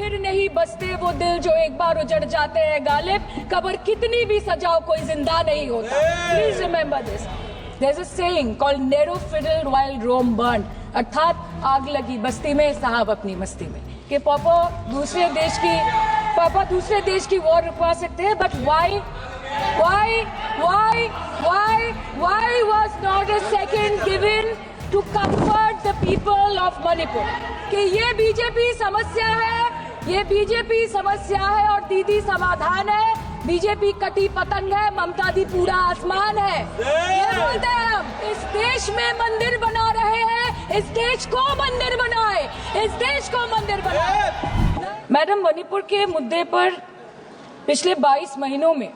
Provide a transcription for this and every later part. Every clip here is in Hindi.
फिर नहीं बसते वो दिल जो एक बार उजड़ जाते हैं गालिब, कब्र कितनी भी सजाओ कोई जिंदा नहीं होता। Please remember this. There's a saying called narrow fiddle while Rome burned, अर्थात आग लगी बस्ती में साहब अपनी मस्ती में। कि पापा दूसरे देश की वॉर रुकवा सकते हैं, but why was not a second given to comfort the people of Manipur? कि ये बीजेपी समस्या है और दीदी समाधान है। बीजेपी कटी पतंग है, ममता दी पूरा आसमान है। ये बोलते हैं हम इस देश में मंदिर बना रहे हैं, इस देश को मंदिर बनाए। मैडम, मणिपुर के मुद्दे पर पिछले 22 महीनों में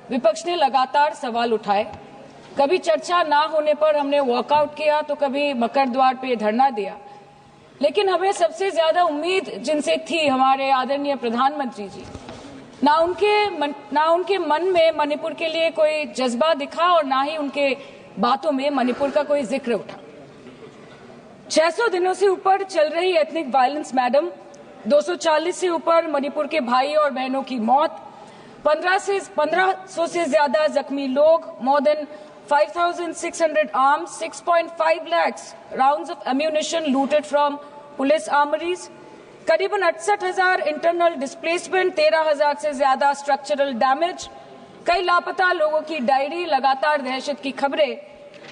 विपक्ष ने लगातार सवाल उठाए। कभी चर्चा ना होने पर हमने वॉकआउट किया, तो कभी मकर द्वार पे धरना दिया। लेकिन हमें सबसे ज्यादा उम्मीद जिनसे थी हमारे आदरणीय प्रधानमंत्री जी, ना उनके मन में मणिपुर के लिए कोई जज्बा दिखा और ना ही उनके बातों में मणिपुर का कोई जिक्र उठा। 600 दिनों से ऊपर चल रही एथनिक वायलेंस मैडम, 240 से ऊपर मणिपुर के भाई और बहनों की मौत, 1500 से ज्यादा जख्मी लोग, more than 5,600 arms, 6.5 lakhs rounds of ammunition looted from police armories, करीबन 68,000 इंटरनल डिस्प्लेसमेंट, 13,000 से ज्यादा स्ट्रक्चरल डैमेज, कई लापता लोगों की डायरी, लगातार दहशत की खबरें।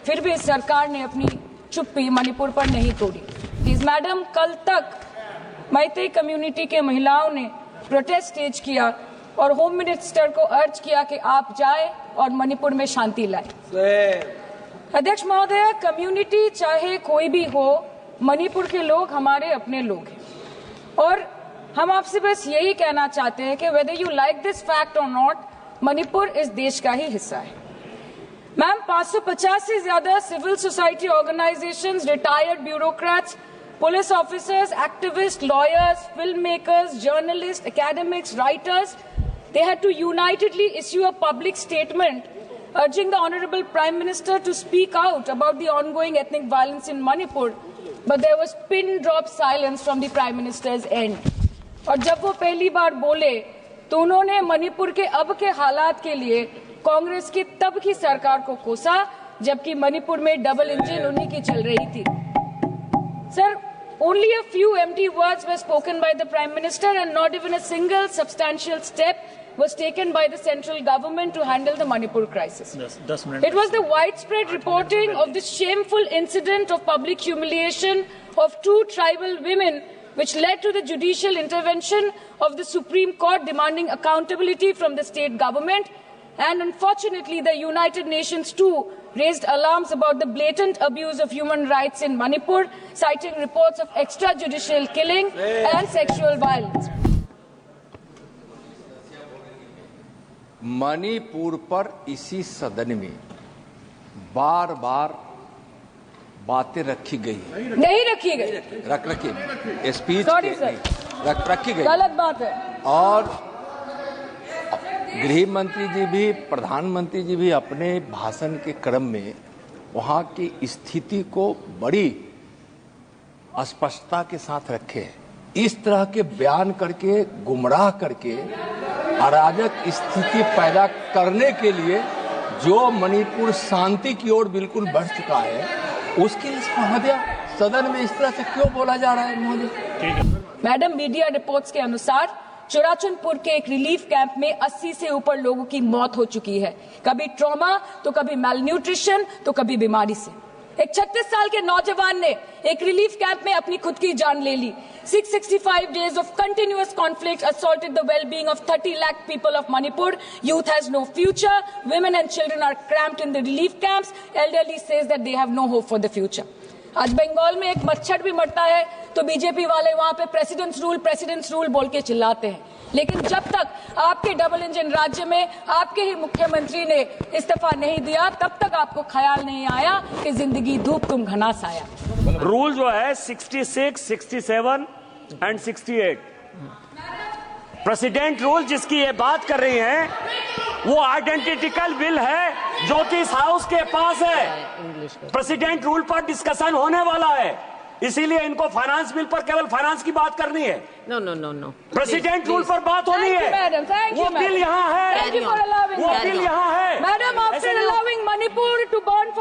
फिर भी सरकार ने अपनी चुप्पी मणिपुर पर नहीं तोड़ी। प्लीज मैडम, कल तक मैतेई कम्युनिटी के महिलाओं ने प्रोटेस्ट स्टेज किया और होम मिनिस्टर को अर्ज किया कि आप जाएं और मणिपुर में शांति लाएं। अध्यक्ष महोदय, कम्युनिटी चाहे कोई भी हो, मणिपुर के लोग हमारे अपने लोग हैं और हम आपसे बस यही कहना चाहते हैं कि whether you like this fact और नॉट, मणिपुर इस देश का ही हिस्सा है। मैम, 550 से ज्यादा civil society organisations, retired bureaucrats, police officers, activist, lawyers, film makers, journalist, academics, writers, they had to unitedly issue a public statement urging the Honorable Prime Minister to speak out about the ongoing ethnic violence in Manipur, but there was pin drop silence from the Prime Minister's end. और जब वो पहली बार बोले तो उन्होंने मणिपुर के अब के हालात के लिए कांग्रेस की तब की सरकार को कोसा, जबकि मणिपुर में डबल इंजन उन्हीं की चल रही थी। Sir, only a few empty words were spoken by the Prime Minister and not even a single substantial step was taken by the central government to handle the Manipur crisis. It was the widespread reporting of this shameful incident of public humiliation of 2 tribal women which led to the judicial intervention of the Supreme Court demanding accountability from the state government. And unfortunately, the United Nations too raised alarms about the blatant abuse of human rights in Manipur, citing reports of extrajudicial killing and sexual violence. Manipur पर इसी सदन में बार बार बातें रखी गई, नहीं रखी गई, रखी स्पीच रखी गई, गलत बात है। और गृह मंत्री जी भी, प्रधानमंत्री जी भी अपने भाषण के क्रम में वहां की स्थिति को बड़ी स्पष्टता के साथ रखे हैं। इस तरह के बयान करके, गुमराह करके, अराजक स्थिति पैदा करने के लिए जो मणिपुर शांति की ओर बिल्कुल बढ़ चुका है, उसके महोदय सदन में इस तरह से क्यों बोला जा रहा है महोदय? मैडम, मीडिया रिपोर्ट्स के अनुसार चुराचंदपुर के एक रिलीफ कैंप में 80 से ऊपर लोगों की मौत हो चुकी है, कभी ट्रॉमा तो कभी मैलन्यूट्रिशन तो कभी बीमारी से। एक 36 साल के नौजवान ने एक रिलीफ कैंप में अपनी खुद की जान ले ली। 665 days of continuous conflict assaulted the well-being of 30 lakh people of Manipur. Youth has no future. Women and children are cramped in the relief camps. Elderly says that they have no hope for the future. आज बंगाल में एक मच्छर भी मरता है तो बीजेपी वाले वहां पे प्रेसिडेंट्स रूल बोल के चिल्लाते हैं। लेकिन जब तक आपके डबल इंजन राज्य में आपके ही मुख्यमंत्री ने इस्तीफा नहीं दिया, तब तक आपको ख्याल नहीं आया कि जिंदगी धूप तुम घनास आया। रूल जो है 66, 67 एंड 68, प्रेसिडेंट रूल जिसकी ये बात कर रही हैं, वो आइडेंटिकल बिल है जो कि इस हाउस के पास है। प्रेसिडेंट रूल पर डिस्कशन होने वाला है इसीलिए इनको फाइनेंस बिल पर केवल फाइनेंस की बात करनी है। नो प्रेसिडेंट रूल पर बात होनी है। वो बिल यहाँ है, वो बिल यहाँ है। Madam, after allowing Manipur to burn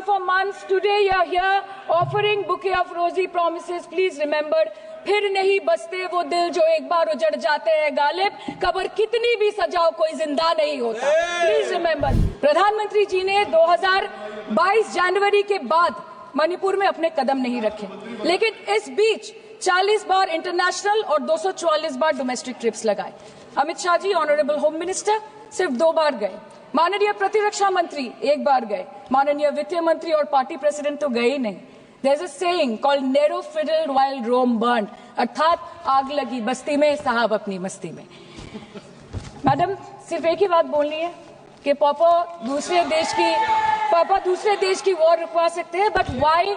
for months, today you are here offering bouquet of rosy promises. Please remember, फिर नहीं बसते वो दिल जो एक बार उजड़ जाते हैं गालिब, कब्र कितनी भी सजाओ कोई जिंदा नहीं होता। प्लीज रिमेंबर, प्रधानमंत्री जी ने 2022 जनवरी के बाद मणिपुर में अपने कदम नहीं रखे, लेकिन इस बीच 40 बार इंटरनेशनल और 244 बार डोमेस्टिक ट्रिप्स लगाए। Amit Shah ji, honourable home minister, सिर्फ 2 बार गए। माननीय प्रतिरक्षा मंत्री 1 बार गए। माननीय वित्त मंत्री और पार्टी प्रेसिडेंट तो गए ही नहीं। There's a saying called narrow fiddle while Rome burned, अर्थात आग लगी बस्ती में, साहब अपनी मस्ती में। मैडम, सिर्फ एक ही बात बोलनी है कि पापा दूसरे देश की वॉर रुकवा सकते हैं, but why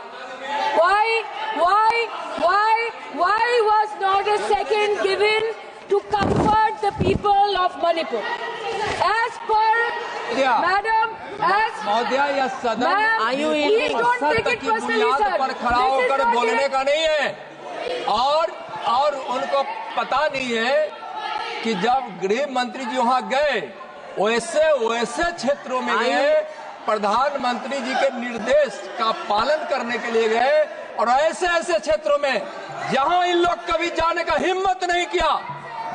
was not a second given to comfort the people of Manipur? As per Madam, महोदया, यह सदन please don't take it personally, sir. पर खड़ा होकर बोलने का नहीं है। और उनको पता नहीं है कि जब गृह मंत्री जी वहां गए, वैसे क्षेत्रों में गए, प्रधानमंत्री जी के निर्देश का पालन करने के लिए गए, और ऐसे क्षेत्रों में जहां इन लोग कभी जाने का हिम्मत नहीं किया।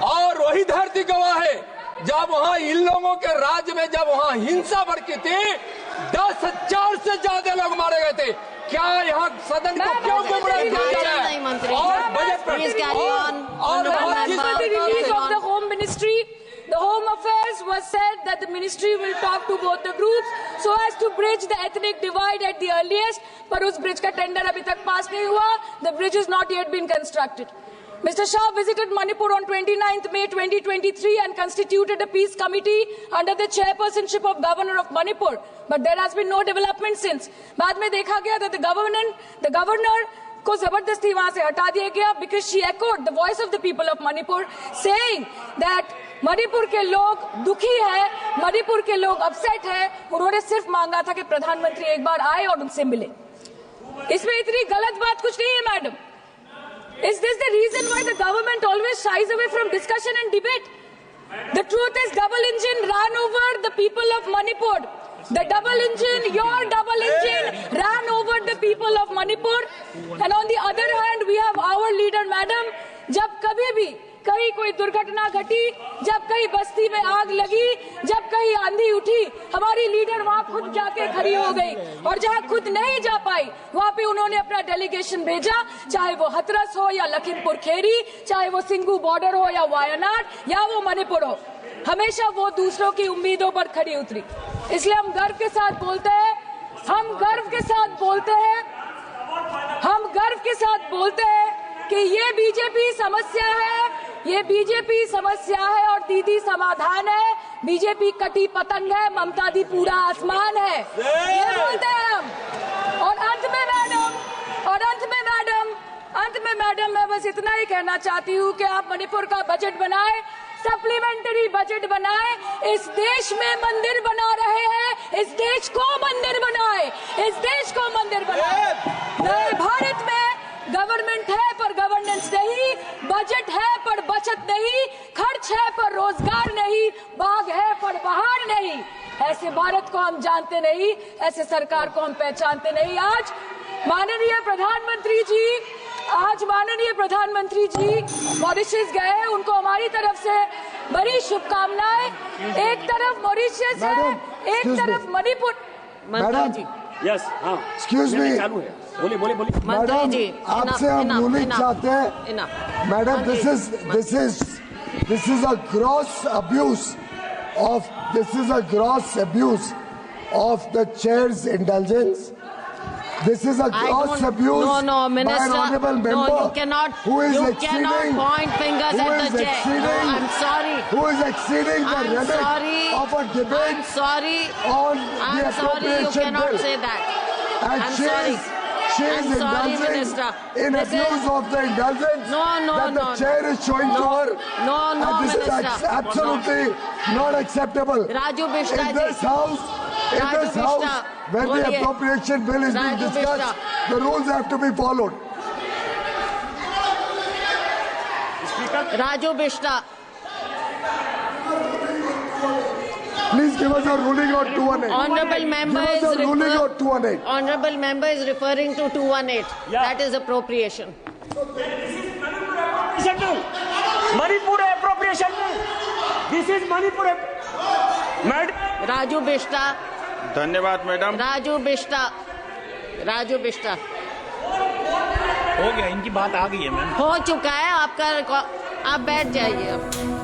और वही धरती गवाह है, जब वहां इन लोगों के राज्य में जब वहां हिंसा भड़की थी, 10,000 से ज्यादा लोग मारे गए थे। क्या यहाँ सदन को क्यों गुमराह किया जा रहा है? और बजट पर the Home Ministry, the Home Affairs was said that the ministry will talk to both the groups so as to bridge the ethnic divide at the earliest, पर उस ब्रिज का टेंडर अभी तक पास नहीं हुआ। The bridge has not yet been constructed. Mr. Shah visited Manipur on 29th May 2023 and constituted a peace committee under the chairpersonship of Governor of Manipur, but there has been no development since. बाद में देखा गया that the governor को जबरदस्ती वहां से हटा दिया गया because she echoed the voice of the people of Manipur, saying that Manipur के लोग दुखी है, मणिपुर के लोग अपसेट है। उन्होंने सिर्फ मांगा था कि प्रधानमंत्री एक बार आए और उनसे मिले। इसमें इतनी गलत बात कुछ नहीं है madam. Is this the reason why the government always shies away from discussion and debate? The truth is, double engine ran over the people of Manipur. The double engine, your double engine, ran over the people of Manipur. And on the other hand, we have our leader, madam. जब कभी भी कहीं कोई दुर्घटना घटी, जब कहीं बस्ती में आग लगी, जब कहीं आंधी उठी, हमारी लीडर वहां खुद जाके खड़ी हो गई। और जहां खुद नहीं जा पाई, वहां पे उन्होंने अपना डेलीगेशन भेजा, चाहे वो हथरस हो या लखीमपुर खीरी, चाहे वो सिंगू बॉर्डर हो या वायनाड या वो मणिपुर हो, हमेशा वो दूसरों की उम्मीदों पर खड़ी उतरी। इसलिए हम गर्व के साथ बोलते हैं, हम गर्व के साथ बोलते हैं कि ये बीजेपी समस्या है, ये बीजेपी समस्या है और दीदी समाधान है। बीजेपी कटी पतंग है, ममता दी पूरा आसमान है, ये बोलते हैं हम। और अंत में मैडम मैं बस इतना ही कहना चाहती हूँ कि आप मणिपुर का बजट बनाए, सप्लीमेंट्री बजट बनाए। इस देश में मंदिर बना रहे हैं, इस देश को मंदिर बनाए, इस देश को मंदिर बनाए। नए भारत में गवर्नमेंट है पर गवर्नेंस नहीं, बजट है पर बचत नहीं, खर्च है पर रोजगार नहीं, बाग है पर बहार नहीं। ऐसे भारत को हम जानते नहीं, ऐसे सरकार को हम पहचानते नहीं। आज माननीय प्रधानमंत्री जी मॉरिशस गए हैं, उनको हमारी तरफ से बड़ी शुभकामनाएं। एक तरफ मॉरिशस है, एक तरफ मणिपुर। मैडम जी, यस, हाँ, एक्सक्यूज मी, बोलिए। मैडम आपसे हम बोलना चाहते हैं। Madam, this is a gross abuse of the chair's indulgence. This is a gross abuse by an honorable member. No, you cannot point fingers at the chair. No, I'm sorry. Who is exceeding the limit of a debate I'm sorry. on the I'm sorry, you appropriation cannot bill. say that. And I'm she sorry. is indulging Minister. in This abuse is- of the indulgence that the no. chair is showing to her. No, And this Minister. is absolutely not acceptable. Raju Bishta In ji. this house, In this house, when the appropriation bill is being discussed, the rules have to be followed. Raju Bishta. Please give us a ruling on 218. Honorable member Give us a ruling on 218. Honorable member is referring to 218. Yeah. That is appropriation. Manipur appropriation. This is Manipur. Madam. Raju Bishta. धन्यवाद madam. Raju Bishta. Raju Bishta. हो गया, इनकी बात आ गई है मैम। हो चुका है आपका। आप बैठ जाइए अब।